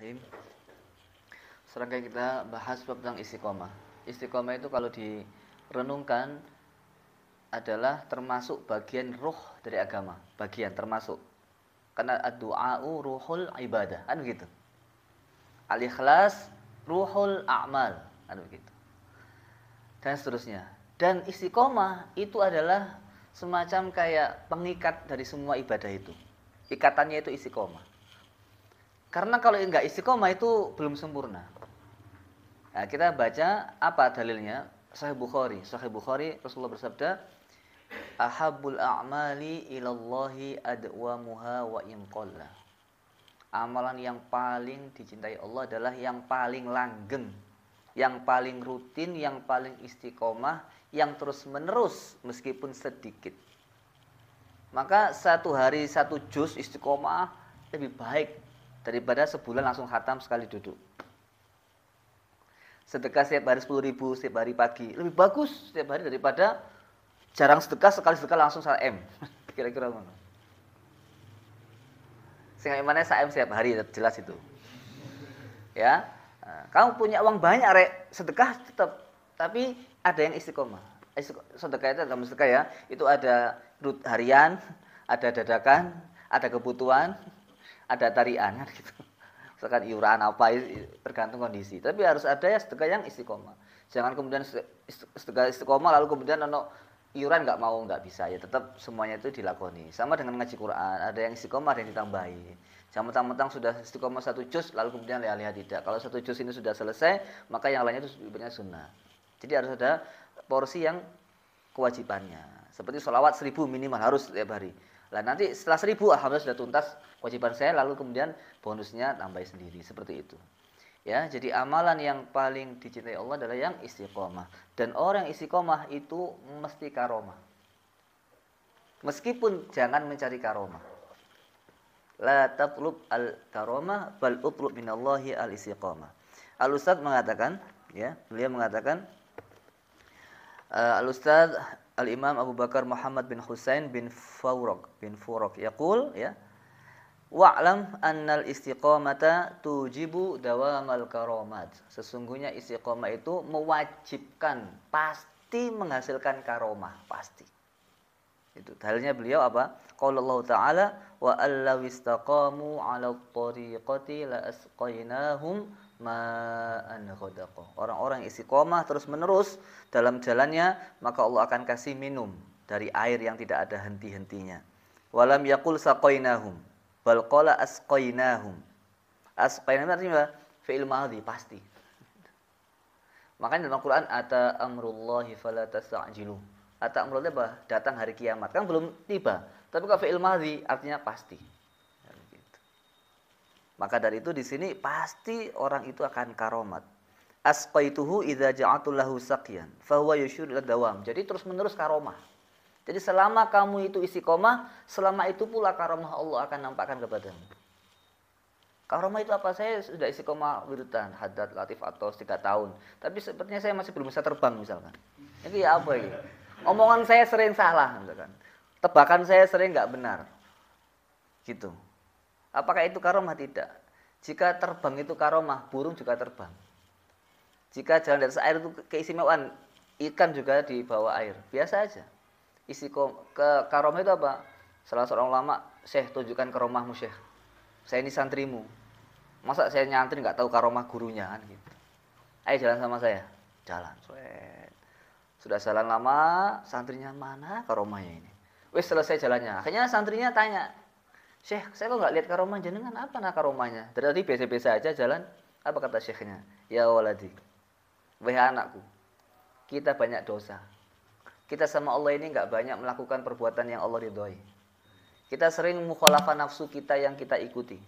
Bismillahirrahmanirrahim. Sekarang kita bahas tentang istiqomah. Istiqomah itu kalau direnungkan adalah termasuk bagian ruh dari agama. Bagian termasuk. Karena ad-du'a'u ruhul ibadah. Kan begitu. Al-ikhlas ruhul a'mal. Kan begitu. Dan seterusnya. Dan istiqomah itu adalah semacam kayak pengikat dari semua ibadah itu. Ikatannya itu istiqomah. Karena kalau enggak istiqomah itu belum sempurna. Nah, kita baca apa dalilnya? Sahih Bukhari. Sahih Bukhari Rasulullah bersabda, "Ahabbul a'mali ilallahi adwamuha wa in qalla." Amalan yang paling dicintai Allah adalah yang paling langgeng, yang paling rutin, yang paling istiqomah, yang terus-menerus meskipun sedikit. Maka satu hari satu juz istiqomah lebih baik daripada sebulan langsung khatam sekali duduk. Sedekah setiap hari 10.000 setiap hari pagi lebih bagus setiap hari daripada jarang sedekah, sekali sedekah langsung 1 M. Kira-kira mana? Sehingga mana 1 M setiap hari jelas itu. Ya, kamu punya uang banyak rek, sedekah tetap, tapi ada yang istiqomah. Sedekah itu dalam sedekah ya, itu ada harian, ada dadakan, ada kebutuhan, ada tarian kan gitu. Misalkan iuran apa tergantung kondisi. Tapi harus ada ya sedekah yang istiqomah. Jangan kemudian sedekah istiqomah lalu kemudian iuran nggak mau, nggak bisa. Ya tetap semuanya itu dilakoni. Sama dengan ngaji Quran, ada yang istiqomah, ada yang ditambahi. Jangan mentang-mentang sudah istiqomah 1 juz lalu kemudian leha-leha tidak. Kalau 1 juz ini sudah selesai, maka yang lainnya itu sebenarnya sunnah. Jadi harus ada porsi yang kewajibannya. Seperti sholawat 1000 minimal harus setiap hari. Lah nanti setelah 1000 alhamdulillah sudah tuntas kewajiban saya, lalu kemudian bonusnya tambah sendiri, seperti itu. Ya, jadi amalan yang paling dicintai Allah adalah yang istiqomah. Dan orang istiqomah itu mesti karomah. Meskipun jangan mencari karomah. La tatlub al-karomah bal utlub minallahi al-istiqomah. Al-Ustaz mengatakan, ya, beliau mengatakan Al-Ustaz Al-Imam Abu Bakar Muhammad bin Husain bin Furaq yaqul, ya, wa'lam annal istiqamata tujibu dawamal karamat. Sesungguhnya istiqamah itu mewajibkan, pasti menghasilkan karomah, pasti. Itu dalilnya beliau apa? Qaulullah ta'ala wa allaw istaqamu 'ala thariqati la asqainahum ma'an ghadaqa. Orang-orang istiqomah terus-menerus dalam jalannya, maka Allah akan kasih minum dari air yang tidak ada henti-hentinya. Walam yaqul saqainahum bal qala asqainahum. Asqainahum artinya fi'il madhi, pasti. Makanya dalam Al-Qur'an ata amrullahi fala tasta'jilu. Ata amrullahi apa? Datang hari kiamat. Kan belum tiba. Tapi kalau fi'il madhi artinya pasti. Maka dari itu di sini pasti orang itu akan karomat. Asqaituhu idza ja'atu lahu saqyan fa huwa yushir ila dawam. Jadi terus-menerus karomah. Jadi selama kamu itu istiqomah, selama itu pula karomah Allah akan nampakkan kepadamu. Karomah itu apa? Saya sudah istiqomah wiridan, haddad, latif, atos 3 tahun. Tapi sepertinya saya masih belum bisa terbang misalkan. Ini ya apa ini? Omongan saya sering salah misalkan. Tebakan saya sering nggak benar. Gitu. Apakah itu karomah? Tidak. Jika terbang itu karomah, burung juga terbang. Jika jalan di atas air itu keistimewaan, ikan juga di bawah air. Biasa aja. Karomah itu apa? Salah seorang ulama, Syekh, tunjukkan karomahmu Syekh. Saya ini santrimu. Masa saya nyantri nggak tahu karomah gurunya kan gitu. Ayo jalan sama saya. Jalan. Sudah jalan lama, santrinya mana karomahnya ini? Wes selesai jalannya. Akhirnya santrinya tanya, Syekh, saya kok nggak lihat karomah jenengan, apa nak karomahnya? Dari biasa-biasa aja jalan. Apa kata syekhnya? Ya waladi, wahai anakku, kita banyak dosa. Kita sama Allah ini nggak banyak melakukan perbuatan yang Allah ridhoi. Kita sering mukhalafah nafsu kita yang kita ikuti.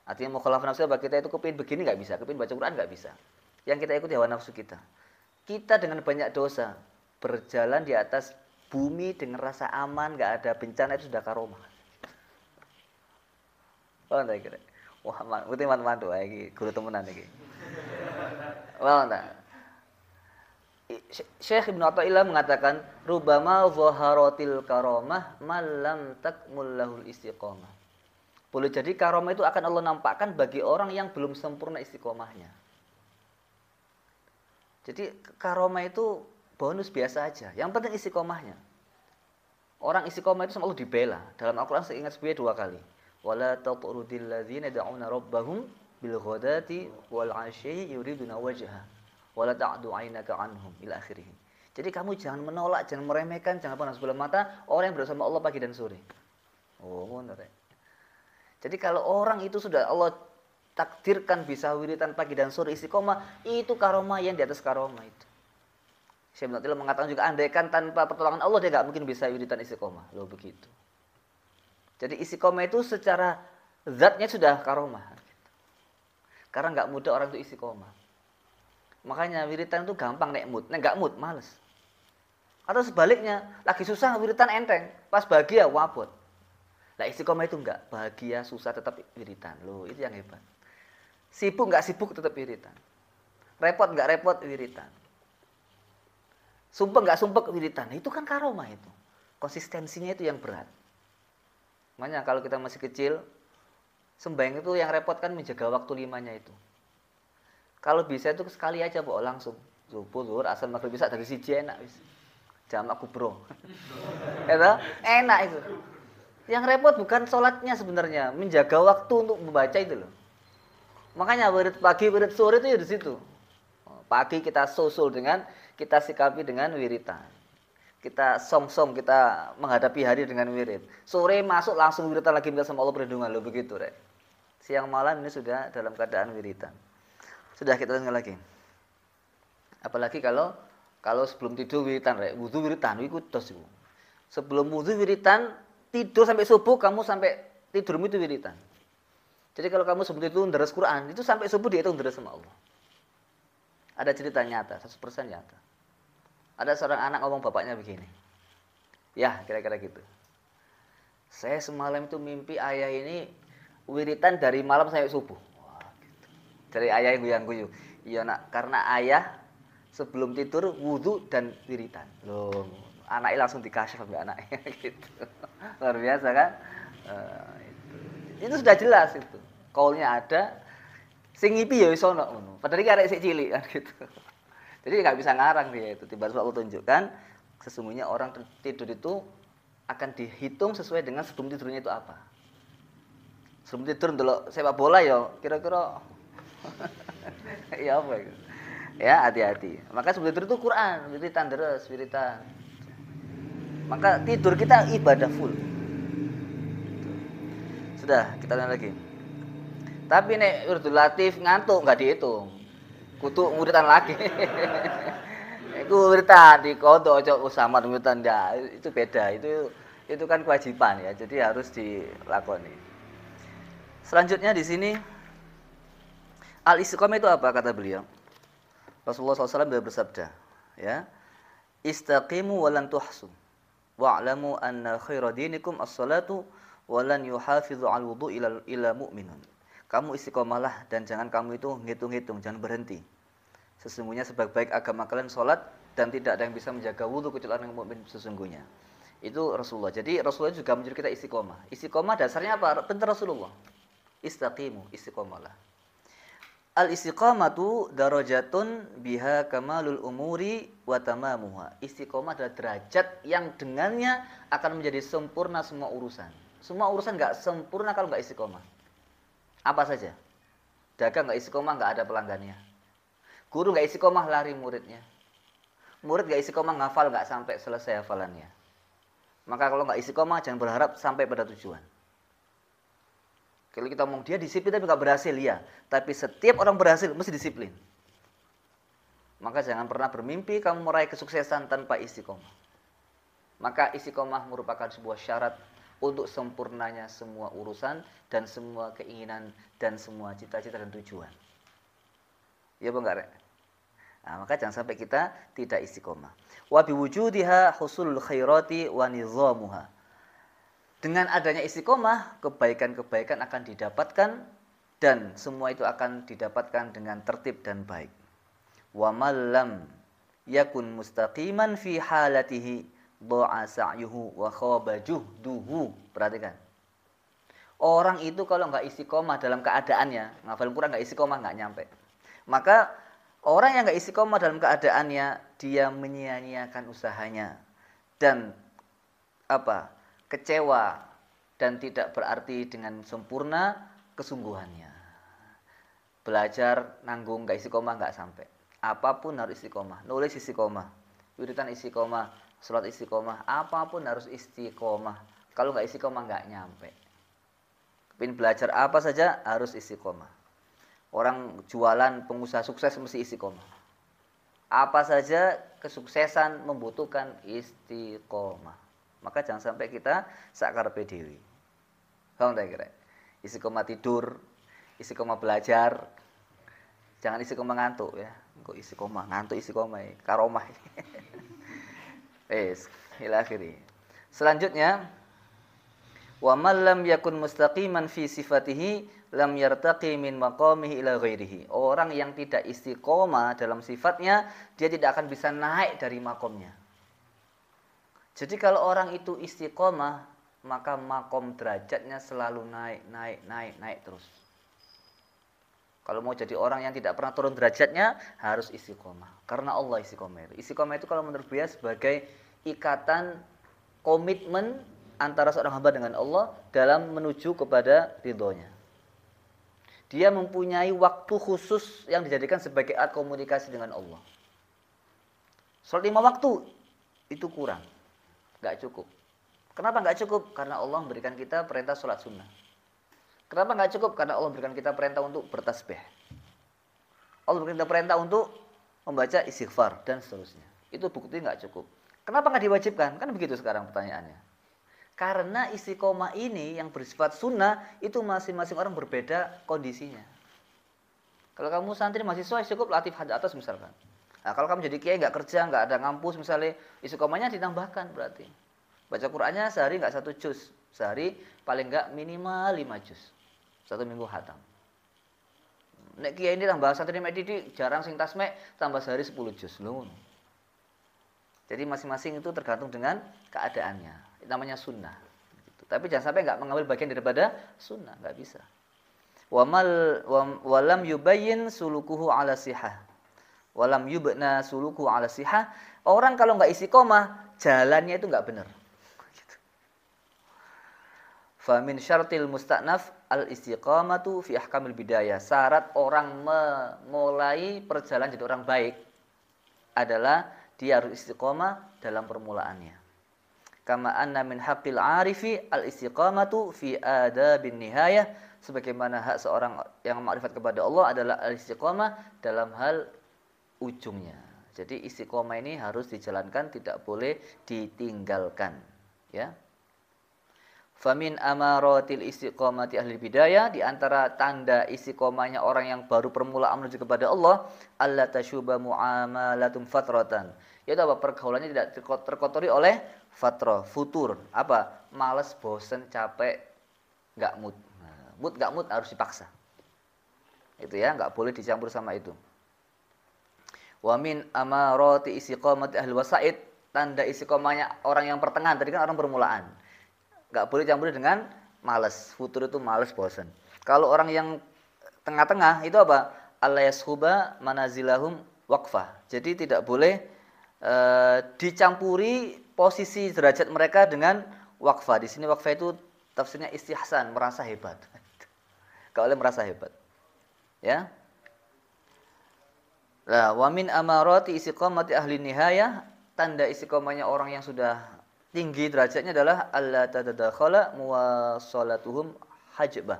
Artinya mukhalafah nafsu apa? Kita itu kepingin begini nggak bisa, kepingin baca Quran nggak bisa. Yang kita ikuti hawa nafsu kita. Kita dengan banyak dosa berjalan di atas bumi dengan rasa aman, nggak ada bencana, itu sudah karomah. Oh, tak kira. Wah, putih mantu iki, guru temenan iki. Wah, tak. Syekh Ibnu Athaillah mengatakan, "Rubama zaharatil karamah man lam takmul lahul istiqamah." Boleh jadi karomah itu akan Allah nampakkan bagi orang yang belum sempurna istiqomahnya. Jadi karomah itu bonus biasa aja. Yang penting istiqomahnya. Orang istiqomah itu sama Allah dibela. Dalam Al-Quran saya ingat sebenarnya 2 kali. Wala tatrudil ladzina yad'una rabbahum bil ghadati wal 'ashyi yuriduna wajha. Wala ta'du 'ainaka 'anhum ila akhirih. Jadi kamu jangan menolak, jangan meremehkan, jangan pandang sebelah mata orang yang bersama Allah pagi dan sore. Oh, benar ya. Jadi kalau orang itu sudah Allah takdirkan bisa wiridan pagi dan sore istiqomah, itu karomah yang di atas karomah itu. Syekh Ibnu Taimiyah mengatakan juga andaikan tanpa pertolongan Allah dia nggak mungkin bisa wiridan istiqomah. Loh begitu. Jadi istiqomah itu secara zatnya sudah karomah. Karena nggak mudah orang itu istiqomah. Makanya wiridan itu gampang naik mood, nggak mood males. Atau sebaliknya, lagi susah wiridan enteng, pas bahagia wabot. Nah istiqomah itu enggak, bahagia, susah tetap wiridan. Loh itu yang hebat. Sibuk enggak sibuk tetap wiridan. Repot enggak repot wiridan. Sumpek enggak sumpek wiridan. Itu kan karomah itu. Konsistensinya itu yang berat. Makanya kalau kita masih kecil, sembahyang itu yang repot kan menjaga waktu 5-nya itu. Kalau bisa itu sekali aja Pak, langsung. Subuh, zuhur, asar, maghrib, isya dari siji enak wis. Jam aku bro. Enak itu. Yang repot bukan sholatnya sebenarnya, menjaga waktu untuk membaca itu loh. Makanya wirid pagi, wirid sore itu ya di situ. Pagi kita susul dengan, kita sikapi dengan wiritan. Kita som-som, kita menghadapi hari dengan wirid. Sore masuk langsung wiritan lagi minta sama Allah perlindungan loh begitu rek. Siang malam ini sudah dalam keadaan wiritan. Sudah kita dengar lagi. Apalagi kalau sebelum tidur wiritan rek, wudu wiritan iku tos iku. Sebelum wudu wiritan, tidur sampai subuh kamu sampai tidurmu itu wiritan. Jadi kalau kamu sebelum itu deres Quran, itu sampai subuh dihitung deres sama Allah. Ada cerita nyata, 100% nyata. Ada seorang anak ngomong bapaknya begini. Ya, kira-kira gitu. Saya semalam itu mimpi ayah ini wiritan dari malam sampai subuh. Wah, gitu. Dari ayah yang guyang-guyu. Iya nak, karena ayah sebelum tidur wudu dan wiritan. Loh, anaknya langsung dikasih sampai anaknya gitu. Luar biasa kan? Itu sudah jelas itu. Kaulnya ada, sing ngipi ya iso ngono. Padahal iki arek sik cilik kan gitu. Jadi nggak bisa ngarang dia itu. Tiba-tiba aku tunjukkan sesungguhnya orang tidur itu akan dihitung sesuai dengan sebelum tidurnya itu apa. Sebelum tidur ndelok sepak bola ya kira-kira ya apa gitu. Ya hati-hati. Maka sebelum tidur itu Quran, wiritan deres, wiritan. Maka tidur kita ibadah full. Sudah, kita lihat lagi. Tapi nek wirdul latif ngantuk nggak dihitung. Kudu wiritan lagi. Iku wiritan di kodo aja usama wiritan ya, itu beda. Itu kan kewajiban ya. Jadi harus dilakoni. Selanjutnya di sini al-istiqomah itu apa kata beliau? Rasulullah SAW beliau bersabda, ya. Istaqimu wa lan tuhsu. Wa'lamu anna khaira dinikum as-salatu wa lan yuhafizu al-wudu ila mu'minun. Kamu istiqomahlah dan jangan kamu itu ngitung-ngitung, jangan berhenti. Sesungguhnya sebaik-baik agama kalian salat dan tidak ada yang bisa menjaga wudu kecuali orang mukmin sesungguhnya. Itu Rasulullah. Jadi Rasulullah juga menyuruh kita istiqomah. Istiqomah dasarnya apa? Perintah Rasulullah. Istaqimu, istiqomahlah. Al-istiqamatu darajatun biha kamalul umuri wa tamamuha. Istiqomah adalah derajat yang dengannya akan menjadi sempurna semua urusan. Semua urusan enggak sempurna kalau enggak istiqomah. Apa saja? Dagang enggak istiqomah enggak ada pelanggannya. Guru enggak istiqomah lari muridnya. Murid enggak istiqomah ngafal enggak sampai selesai hafalannya. Maka kalau enggak istiqomah jangan berharap sampai pada tujuan. Kalau kita ngomong dia disiplin tapi nggak berhasil ya. Tapi setiap orang berhasil mesti disiplin. Maka jangan pernah bermimpi kamu meraih kesuksesan tanpa istiqomah. Maka istiqomah merupakan sebuah syarat untuk sempurnanya semua urusan dan semua keinginan dan semua cita-cita dan tujuan. Ya enggak, Rek? Nah, maka jangan sampai kita tidak istiqomah. Wa biwujudiha husulul khairati wa nizamuha. Dengan adanya istiqomah, kebaikan-kebaikan akan didapatkan dan semua itu akan didapatkan dengan tertib dan baik. Wa mallam yakun mustaqiman fi halatihi dha'a sa'yuhu wa khaba juhduhu. Perhatikan. Orang itu kalau nggak istiqomah dalam keadaannya, ngafalin Quran nggak istiqomah nggak nyampe. Maka orang yang nggak istiqomah dalam keadaannya, dia menyia-nyiakan usahanya dan kecewa dan tidak berarti dengan sempurna kesungguhannya. Belajar nanggung nggak istiqomah nggak sampai. Apapun harus istiqomah. Nulis istiqomah, wiridan istiqomah, sholat istiqomah, apapun harus istiqomah. Kalau nggak istiqomah nggak nyampe. Pin belajar apa saja harus istiqomah. Orang jualan, pengusaha sukses mesti istiqomah. Apa saja kesuksesan membutuhkan istiqomah. Maka jangan sampai kita sakarepe dhewe. Paham tak kira? Istiqomah tidur, istiqomah belajar. Jangan istiqomah ngantuk ya. Kok istiqomah ngantuk istiqomah karomah. Ila akhiri. Selanjutnya, wa man lam yakun mustaqiman fi sifatihi lam yartaqi min maqamihi ila ghairihi. Orang yang tidak istiqomah dalam sifatnya, dia tidak akan bisa naik dari makomnya. Jadi kalau orang itu istiqomah, maka makom derajatnya selalu naik terus. Kalau mau jadi orang yang tidak pernah turun derajatnya, harus istiqomah. Karena Allah istiqomah itu. Istiqomah itu kalau menurut beliau sebagai ikatan komitmen antara seorang hamba dengan Allah dalam menuju kepada ridhonya. Dia mempunyai waktu khusus yang dijadikan sebagai alat komunikasi dengan Allah. Sholat 5 waktu itu kurang, nggak cukup. Kenapa nggak cukup? Karena Allah memberikan kita perintah sholat sunnah. Kenapa nggak cukup? Karena Allah memberikan kita perintah untuk bertasbih. Allah memberikan kita perintah untuk membaca istighfar dan seterusnya. Itu bukti nggak cukup. Kenapa nggak diwajibkan? Kan begitu sekarang pertanyaannya. Karena istiqomah ini yang bersifat sunnah itu masing-masing orang berbeda kondisinya. Kalau kamu santri mahasiswa cukup latih hadis atas misalkan. Nah, kalau kamu jadi kiai nggak kerja, nggak ada ngampus misalnya, istiqomahnya ditambahkan berarti. Baca Qur'annya sehari nggak 1 juz, sehari paling nggak minimal 5 juz. 1 minggu khatam. Nek kiai ini tambah santri mek didik jarang sing tasmek tambah sehari 10 juz loh. Jadi masing-masing itu tergantung dengan keadaannya. Itu namanya sunnah. Tapi jangan sampai nggak mengambil bagian daripada sunnah, nggak bisa. Walam yubayyin sulukuhu ala sihah. Walam yubna sulukuhu ala sihah. Orang kalau nggak istiqomah, jalannya itu nggak benar. Famin syartil musta'naf al-istiqamatu fi ahkamil bidayah. Syarat orang memulai perjalanan jadi orang baik adalah dia harus istiqomah dalam permulaannya. Kama anna min haqqil arifi al-istiqamatu fi adabin nihayah. Sebagaimana hak seorang yang makrifat kepada Allah adalah al-istiqamah dalam hal ujungnya. Jadi istiqomah ini harus dijalankan, tidak boleh ditinggalkan. Ya. Famin amaratil istiqomati ahli bidayah, di antara tanda istiqomahnya orang yang baru permulaan menuju kepada Allah, alla tashuba muamalatum fatratan. Yaitu apa? Pergaulannya tidak terkotori oleh fatrah, futur. Apa? Males, bosen, capek, enggak mood. Mood enggak mood harus dipaksa. Itu ya, enggak boleh dicampur sama itu. Wa min amarati istiqomati ahli wasaid, tanda istiqomahnya orang yang pertengahan, tadi kan orang permulaan. Enggak boleh campur dengan malas. Futur itu malas, bosan. Kalau orang yang tengah-tengah itu apa? Alla yashuba manazilahum waqfah. Jadi tidak boleh dicampuri posisi derajat mereka dengan waqfah. Di sini waqfah itu tafsirnya istihsan, merasa hebat. Enggak boleh merasa hebat. Ya. Lah, wa min amarati istiqamati ahli nihayah, tanda istiqomahnya orang yang sudah tinggi derajatnya adalah alla tadadakhala muwasalatuhum hajbah.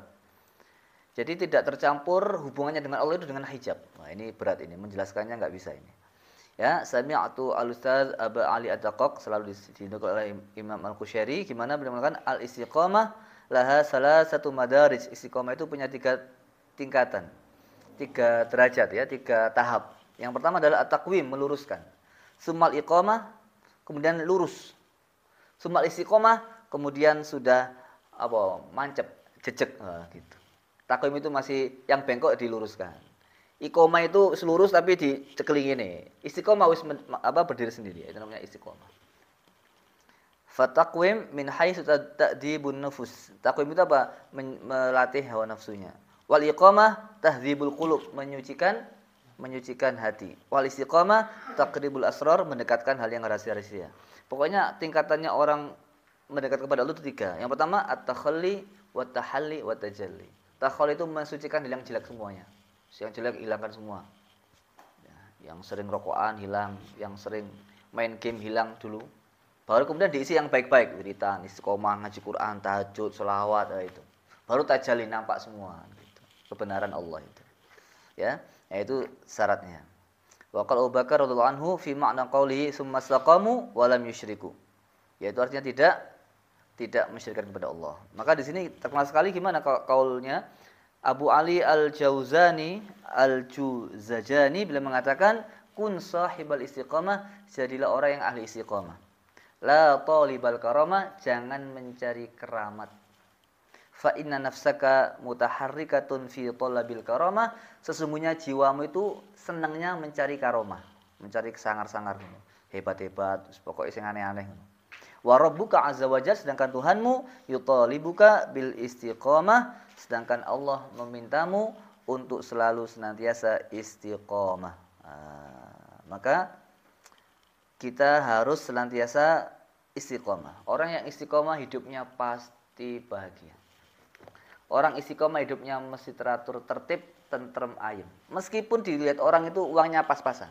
Jadi tidak tercampur hubungannya dengan Allah itu dengan hijab. Nah, ini berat ini, menjelaskannya enggak bisa ini. Ya, sami'tu al-ustaz Aba Ali At-Taqaq, selalu dinukil oleh Imam Al-Qushairi, gimana beliau mengatakan al-istiqamah laha salasatu madarij. Istiqamah itu punya 3 tingkatan. 3 derajat ya, 3 tahap. Yang pertama adalah at-taqwim, meluruskan. Sumal iqamah, kemudian lurus. Sumal istiqomah, kemudian sudah mancep, jejek gitu. Takwim itu masih yang bengkok diluruskan. Iqomah itu selurus tapi dicekeling ini. Istiqomah wis berdiri sendiri, itu namanya istiqomah. Fataqwim min haitsu ta'dibun nufus. Taqwim itu apa? Melatih hawa nafsunya. Wal iqamah tahdzibul qulub, menyucikan hati. Wal istiqamah taqribul asrar, mendekatkan hal yang rahasia-rahasia. Pokoknya tingkatannya orang mendekat kepada Allah itu 3. Yang pertama at-takhalli wat tahalli wat tajalli. Takhalli itu mensucikan hal yang jelek semuanya. Yang jelek hilangkan semua. Ya, yang sering rokokan hilang, yang sering main game hilang dulu. Baru kemudian diisi yang baik-baik, wiritan, istiqomah, ngaji Quran, tahajud, sholawat, itu. Baru tajalli, nampak semua gitu. Kebenaran Allah itu. Ya, itu syaratnya. Wa qala Abu Bakar radhiyallahu anhu fi ma'na qoulihi tsumma istaqamu wa lam yusyriku. Yaitu artinya tidak mensyirikkan kepada Allah. Maka di sini terkenal sekali gimana kaulnya Abu Ali Al-Jauzani Al-Juzajani bila mengatakan kun sahibal istiqamah, jadilah orang yang ahli istiqamah. La talibal karamah, jangan mencari keramat. Fa inna nafsaka mutaharrikatun fi talabil karamah, sesungguhnya jiwamu itu senangnya mencari karamah, mencari sangar-sangar, hebat-hebat, pokoknya sing aneh-aneh. Wa rabbuka azza wajalla, sedangkan Tuhanmu yutalibuka bil istiqamah, sedangkan Allah memintamu untuk selalu senantiasa istiqamah. Maka kita harus senantiasa istiqomah. Orang yang istiqomah hidupnya pasti bahagia. Orang istiqomah hidupnya mesti teratur, tertib, tentrem, ayem. Meskipun dilihat orang itu uangnya pas-pasan,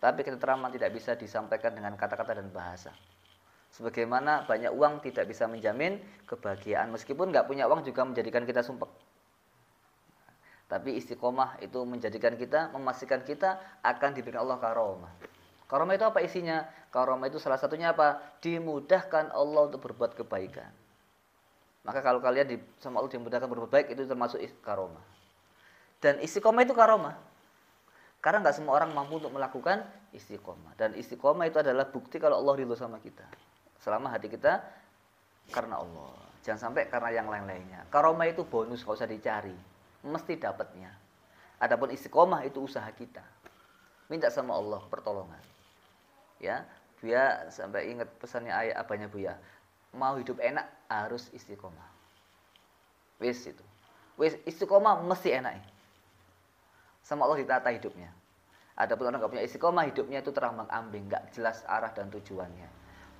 tapi ketenteraman tidak bisa disampaikan dengan kata-kata dan bahasa. Sebagaimana banyak uang tidak bisa menjamin kebahagiaan. Meskipun nggak punya uang juga menjadikan kita sumpek. Tapi istiqomah itu menjadikan kita, memastikan kita akan diberikan Allah karomah. Karomah itu apa isinya? Karomah itu salah satunya apa? Dimudahkan Allah untuk berbuat kebaikan. Maka kalau kalian sama Allah dimudahkan berbuat baik, itu termasuk karomah. Dan istiqomah itu karomah. Karena nggak semua orang mampu untuk melakukan istiqomah. Dan istiqomah itu adalah bukti kalau Allah ridho sama kita. Selama hati kita karena Allah. Jangan sampai karena yang lain-lainnya. Karomah itu bonus, nggak usah dicari. Mesti dapatnya. Adapun istiqomah itu usaha kita. Minta sama Allah pertolongan. Ya, Buya sampai ingat pesannya ayah abahnya Buya. Mau hidup enak harus istiqomah. Wis itu. Wis istiqomah mesti enak. Sama Allah ditata hidupnya. Adapun orang enggak punya istiqomah, hidupnya itu terombang-ambing, enggak jelas arah dan tujuannya.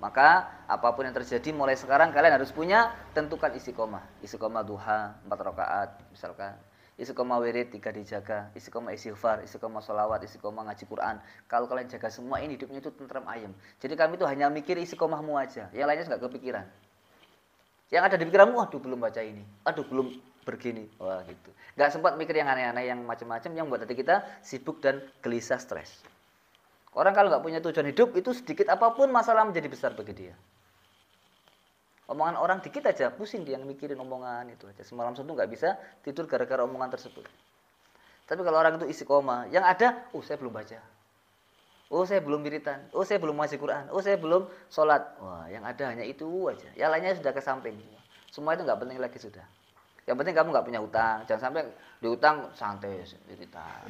Maka apapun yang terjadi mulai sekarang kalian harus punya, tentukan istiqomah. Istiqomah duha 4 rakaat misalkan. Istiqomah wirid 3 dijaga, istiqomah istighfar, istiqomah sholawat, istiqomah ngaji Quran. Kalau kalian jaga semua ini, hidupnya itu tentrem ayem. Jadi kami itu hanya mikir istiqomahmu aja, yang lainnya nggak kepikiran. Yang ada di pikiranmu, aduh belum baca ini, aduh belum begini, wah gitu. Nggak sempat mikir yang aneh-aneh, yang macam-macam, yang buat hati kita sibuk dan gelisah, stres. Orang kalau nggak punya tujuan hidup, itu sedikit apapun masalah menjadi besar bagi dia. Omongan orang dikit aja pusing dia yang mikirin omongan itu aja. Semalam suntuk nggak bisa tidur gara-gara omongan tersebut. Tapi kalau orang itu istiqomah, yang ada, saya belum baca. Saya belum wiritan. Saya belum ngaji Quran. Saya belum sholat. Wah, yang ada hanya itu aja. Yang lainnya sudah ke samping. Semua itu nggak penting lagi sudah. Yang penting kamu nggak punya hutang. Jangan sampai dihutang santai wiritan.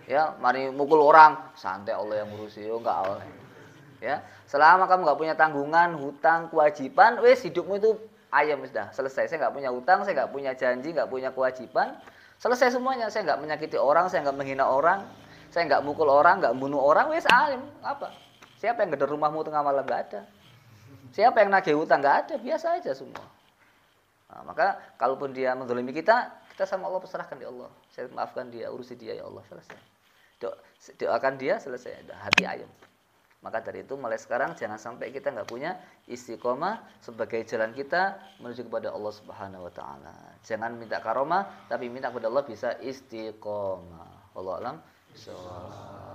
Ya, mari mukul orang santai, Allah yang ngurusi. Nggak oleh. Ya, selama kamu nggak punya tanggungan, hutang, kewajiban, wes hidupmu itu ayam sudah selesai. Saya nggak punya hutang, saya nggak punya janji, nggak punya kewajiban, selesai semuanya. Saya nggak menyakiti orang, saya nggak menghina orang, saya nggak mukul orang, nggak bunuh orang, wes ayam. Apa? Siapa yang gedor rumahmu tengah malam? Nggak ada. Siapa yang nagih hutang? Nggak ada, biasa aja semua. Nah, maka kalaupun dia menzalimi kita sama Allah pasrahkan di Allah. Saya maafkan dia, urusi dia ya Allah, selesai. Doakan dia, selesai. Hati ayam. Maka dari itu mulai sekarang jangan sampai kita nggak punya istiqomah sebagai jalan kita menuju kepada Allah Subhanahu wa taala. Jangan minta karomah tapi minta kepada Allah bisa istiqomah. Wallahu a'lam bishawab.